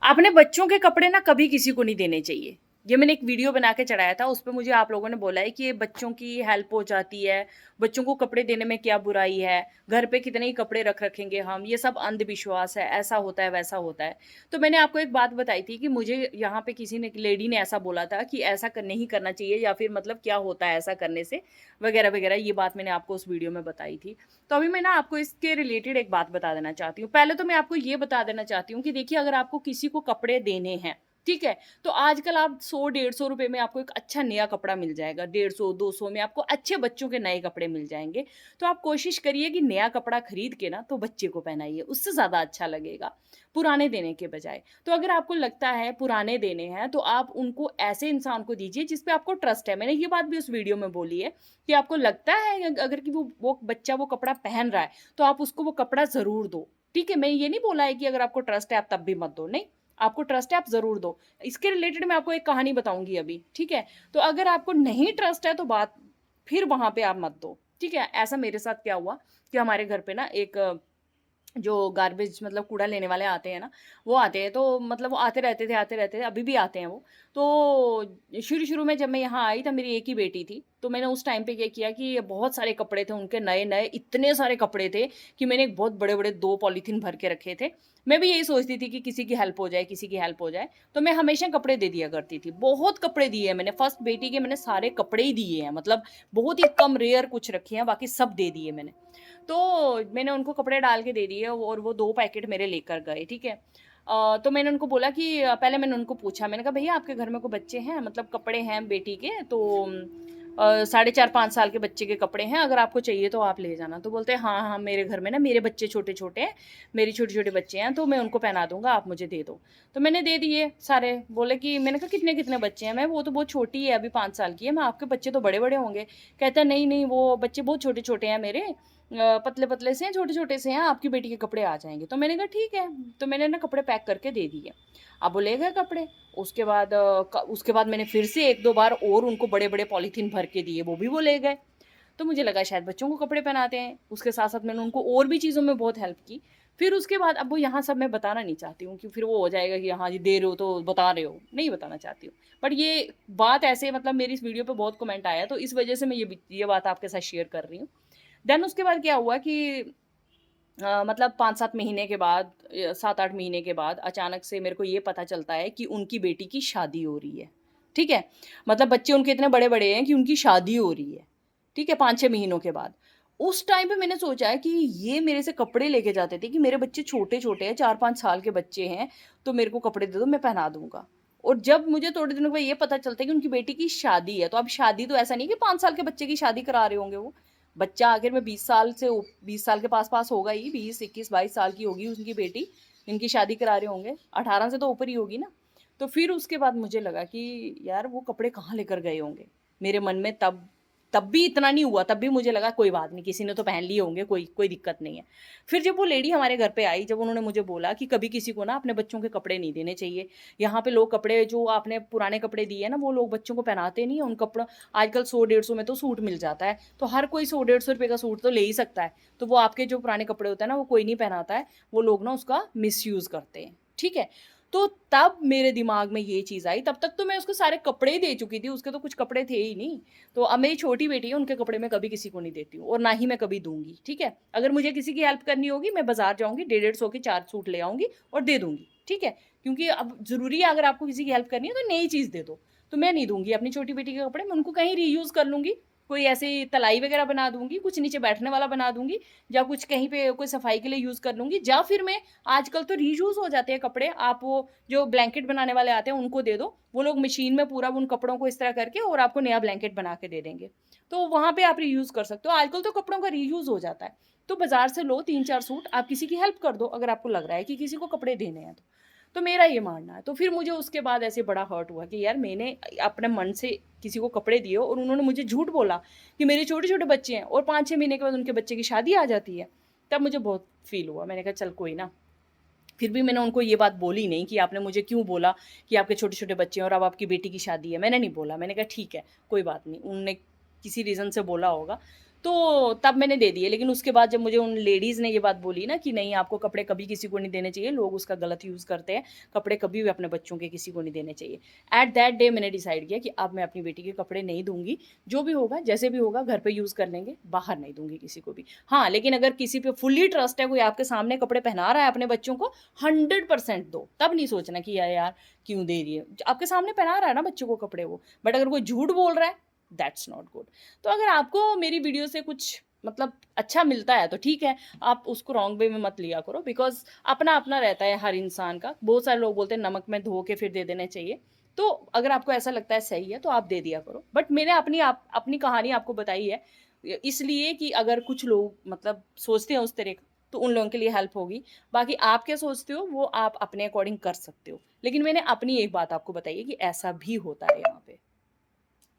अपने बच्चों के कपड़े ना कभी किसी को नहीं देने चाहिए। ये मैंने एक वीडियो बना के चढ़ाया था, उस पे मुझे आप लोगों ने बोला है कि ये बच्चों की हेल्प हो जाती है, बच्चों को कपड़े देने में क्या बुराई है, घर पे कितने ही कपड़े रखेंगे हम, ये सब अंधविश्वास है, ऐसा होता है, वैसा होता है। तो मैंने आपको एक बात बताई थी कि मुझे यहाँ पे किसी ने लेडी ने ऐसा बोला था कि ऐसा नहीं करना चाहिए या फिर मतलब क्या होता है ऐसा करने से, वगैरह वगैरह, ये बात मैंने आपको उस वीडियो में बताई थी। तो अभी मैं ना आपको इसके रिलेटेड एक बात बता देना चाहती हूँ। पहले तो मैं आपको ये बता देना चाहती हूँ कि देखिए, अगर आपको किसी को कपड़े देने हैं, ठीक है, तो आजकल आप 100-150 रुपए में आपको एक अच्छा नया कपड़ा मिल जाएगा, 150-200 में आपको अच्छे बच्चों के नए कपड़े मिल जाएंगे। तो आप कोशिश करिए कि नया कपड़ा खरीद के ना तो बच्चे को पहनाइए, उससे ज़्यादा अच्छा लगेगा पुराने देने के बजाय। तो अगर आपको लगता है पुराने देने हैं तो आप उनको ऐसे इंसान को दीजिए जिस पे आपको ट्रस्ट है। मैंने ये बात भी उस वीडियो में बोली है कि आपको लगता है अगर कि वो बच्चा वो कपड़ा पहन रहा है तो आप उसको वो कपड़ा ज़रूर दो। ठीक है, मैं ये नहीं बोला है कि अगर आपको ट्रस्ट है आप तब भी मत दो, नहीं, आपको ट्रस्ट है आप ज़रूर दो। इसके रिलेटेड मैं आपको एक कहानी बताऊँगी अभी, ठीक है? तो अगर आपको नहीं ट्रस्ट है तो बात फिर वहाँ पे आप मत दो, ठीक है? ऐसा मेरे साथ क्या हुआ कि हमारे घर पे ना एक जो गार्बेज मतलब कूड़ा लेने वाले आते हैं ना, वो आते हैं, तो मतलब वो आते रहते थे, अभी भी आते हैं वो। तो शुरू-शुरू में जब मैं यहाँ आई तब मेरी एक ही बेटी थी, तो मैंने उस टाइम पे क्या किया कि बहुत सारे कपड़े थे उनके नए-नए, इतने सारे कपड़े थे कि मैंने एक बहुत बड़े-बड़े 2 पॉलीथीन भर के रखे थे। मैं भी यही सोचती थी कि किसी की हेल्प हो जाए, किसी की हेल्प हो जाए, तो मैं हमेशा कपड़े दे दिया करती थी। बहुत कपड़े दिए हैं मैंने, फर्स्ट बेटी के मैंने सारे कपड़े ही दिए हैं, मतलब बहुत ही कम रेयर कुछ रखे हैं, बाकी सब दे दिए मैंने। तो मैंने उनको कपड़े डाल के दे दिए और वो 2 पैकेट मेरे लेकर गए, ठीक है। तो मैंने उनको बोला कि पहले मैंने उनको पूछा, मैंने कहा भैया आपके घर में कोई बच्चे हैं, मतलब कपड़े हैं बेटी के, तो साढ़े 4-5 साल के बच्चे के कपड़े हैं, अगर आपको चाहिए तो आप ले जाना। तो बोलते हैं हाँ हाँ, मेरे घर में ना मेरे बच्चे छोटे छोटे हैं, मेरी छोटे छोटे बच्चे हैं, तो मैं उनको पहना दूंगा, आप मुझे दे दो। तो मैंने दे दिए सारे। बोले कि मैंने कहा कितने कितने बच्चे हैं, मैं वो तो बहुत छोटी है, अभी 5 साल की है, मैं आपके बच्चे तो बड़े बड़े होंगे। कहता है नहीं नहीं, वो बच्चे बहुत छोटे छोटे हैं मेरे, पतले पतले से हैं, छोटे छोटे से हैं, आपकी बेटी के कपड़े आ जाएंगे। तो मैंने कहा ठीक है। तो मैंने ना कपड़े पैक करके दे दिए। अब वो ले गए कपड़े। उसके बाद मैंने फिर से एक दो बार और उनको बड़े बड़े पॉलीथीन भर के दिए, वो भी वो ले गए। तो मुझे लगा शायद बच्चों को कपड़े पहनाते हैं, उसके साथ साथ मैंने उनको और भी चीज़ों में बहुत हेल्प की। फिर उसके बाद अब वो यहाँ सब मैं बताना नहीं चाहती हूँ कि फिर वो हो जाएगा कि हाँ जी दे रहे हो तो बता रहे हो, नहीं बताना चाहती हूँ। बट ये बात ऐसे मतलब मेरी इस वीडियो पे बहुत कमेंट आया, तो इस वजह से मैं ये बात आपके साथ शेयर कर रही हूँ। देन उसके बाद क्या हुआ कि मतलब 5-7 महीने के बाद, 7-8 महीने के बाद अचानक से मेरे को ये पता चलता है कि उनकी बेटी की शादी हो रही है, ठीक है? मतलब बच्चे उनके इतने बड़े-बड़े हैं कि उनकी शादी हो रही है, ठीक है? 5-6 महीनों के बाद। उस टाइम पे मैंने सोचा है कि ये मेरे से कपड़े लेके जाते थे कि मेरे बच्चे छोटे-छोटे हैं, 4-5 साल के बच्चे हैं, तो मेरे को कपड़े दे दो, मैं पहना दूँगा। और जब मुझे थोड़े दिनों के बाद ये पता चलता है कि उनकी बेटी की शादी है, तो अब शादी तो ऐसा नहीं है कि 5 साल के बच्चे की शादी करा रहे होंगे वो। बच्चा आखिर में 20 साल के पास-पास होगा ही, 20, 21, 22 साल की होगी उनकी बेटी, इनकी शादी करा रहे होंगे, 18 से तो ऊपर ही होगी ना। तो फिर उसके बाद मुझे लगा कि यार वो कपड़े कहाँ लेकर गए होंगे? मेरे मन में तब भी इतना नहीं हुआ, तब भी मुझे लगा कोई बात नहीं, किसी ने तो पहन लिए होंगे, कोई कोई दिक्कत नहीं है। फिर जब वो लेडी हमारे घर पे आई, जब उन्होंने मुझे बोला कि कभी किसी को ना अपने बच्चों के कपड़े नहीं देने चाहिए। यहाँ पे लोग कपड़े जो आपने पुराने कपड़े दिए हैं ना, वो लोग बच्चों को पहनाते नहीं हैं, उन कपड़ों आजकल 100-150 में तो सूट मिल जाता है, तो हर कोई 100-150 रुपए का सूट तो ले ही सकता है। तो वो आपके जो पुराने कपड़े होते हैं ना, वो कोई नहीं पहनाता है, वो लोग ना उसका मिसयूज़ करते हैं, ठीक है? तो तब मेरे दिमाग में ये चीज़ आई, तब तक तो मैं उसको सारे कपड़े ही दे चुकी थी, उसके तो कुछ कपड़े थे ही नहीं। तो अब मेरी छोटी बेटी है, उनके कपड़े मैं कभी किसी को नहीं देती हूँ और ना ही मैं कभी दूँगी, ठीक है? अगर मुझे किसी की हेल्प करनी होगी, मैं बाज़ार जाऊँगी, 150-150 के 4 सूट ले आऊँगी और दे दूँगी, ठीक है? क्योंकि अब ज़रूरी है, अगर आपको किसी की हेल्प करनी है तो नई चीज़ दे दो। तो मैं नहीं दूँगी अपनी छोटी बेटी के कपड़े, मैं उनको कहीं रीयूज़ कर लूँगी, कोई ऐसी तलाई वगैरह बना दूँगी, कुछ नीचे बैठने वाला बना दूँगी, या कुछ कहीं पे कोई सफाई के लिए यूज़ कर लूँगी, या फिर मैं आजकल तो रीयूज़ हो जाते हैं कपड़े, आप वो जो ब्लैंकेट बनाने वाले आते हैं उनको दे दो, वो लोग मशीन में पूरा उन कपड़ों को इस तरह करके और आपको नया ब्लैंकेट बना के दे देंगे। तो वहाँ पे आप रीयूज़ कर सकते हो, आजकल तो कपड़ों का रीयूज़ हो जाता है। तो बाज़ार से लो 3-4 सूट, आप किसी की हेल्प कर दो अगर आपको लग रहा है कि किसी को कपड़े देने हैं तो। तो मेरा ये मानना है। तो फिर मुझे उसके बाद ऐसे बड़ा हर्ट हुआ कि यार मैंने अपने मन से किसी को कपड़े दिए और उन्होंने मुझे झूठ बोला कि मेरे छोटे-छोटे बच्चे हैं और 5-6 महीने के बाद उनके बच्चे की शादी आ जाती है। तब मुझे बहुत फ़ील हुआ। मैंने कहा चल कोई ना। फिर भी मैंने उनको ये बात बोली नहीं कि आपने मुझे क्यों बोला कि आपके छोटे-छोटे बच्चे हैं और अब आपकी बेटी की शादी है। मैंने नहीं बोला। मैंने कहा ठीक है, कोई बात नहीं। उनने किसी रीज़न से बोला होगा। तो तब मैंने दे दिए। लेकिन उसके बाद जब मुझे उन लेडीज़ ने ये बात बोली ना कि नहीं, आपको कपड़े कभी किसी को नहीं देने चाहिए, लोग उसका गलत यूज़ करते हैं, कपड़े कभी भी अपने बच्चों के किसी को नहीं देने चाहिए। एट दैट डे मैंने डिसाइड किया कि अब मैं अपनी बेटी के कपड़े नहीं दूँगी, जो भी होगा, जैसे भी होगा घर पे यूज़ कर लेंगे, बाहर नहीं दूँगी किसी को भी। हाँ, लेकिन अगर किसी पे फुल्ली ट्रस्ट है, कोई आपके सामने कपड़े पहना रहा है अपने बच्चों को, 100% दो, तब नहीं सोचना कि यार क्यों दे रही है? आपके सामने पहना रहा है ना बच्चों को कपड़े वो, बट अगर कोई झूठ बोल रहा है, दैट्स नॉट गुड। तो अगर आपको मेरी वीडियो से कुछ मतलब अच्छा मिलता है तो ठीक है, आप उसको रॉन्ग वे में मत लिया करो, बिकॉज़ अपना-अपना रहता है हर इंसान का। बहुत सारे लोग बोलते हैं नमक में धो के फिर दे देने चाहिए। तो अगर आपको ऐसा लगता है सही है तो आप दे दिया करो। बट मैंने अपनी कहानी आपको बताई है इसलिए कि अगर कुछ लोग मतलब सोचते हैं उस तरह का, तो उन लोगों के लिए हेल्प होगी। बाकी आप क्या सोचते हो वो आप अपने अकॉर्डिंग कर सकते हो। लेकिन मैंने अपनी एक बात आपको बताई है कि ऐसा भी होता है यहाँ पे।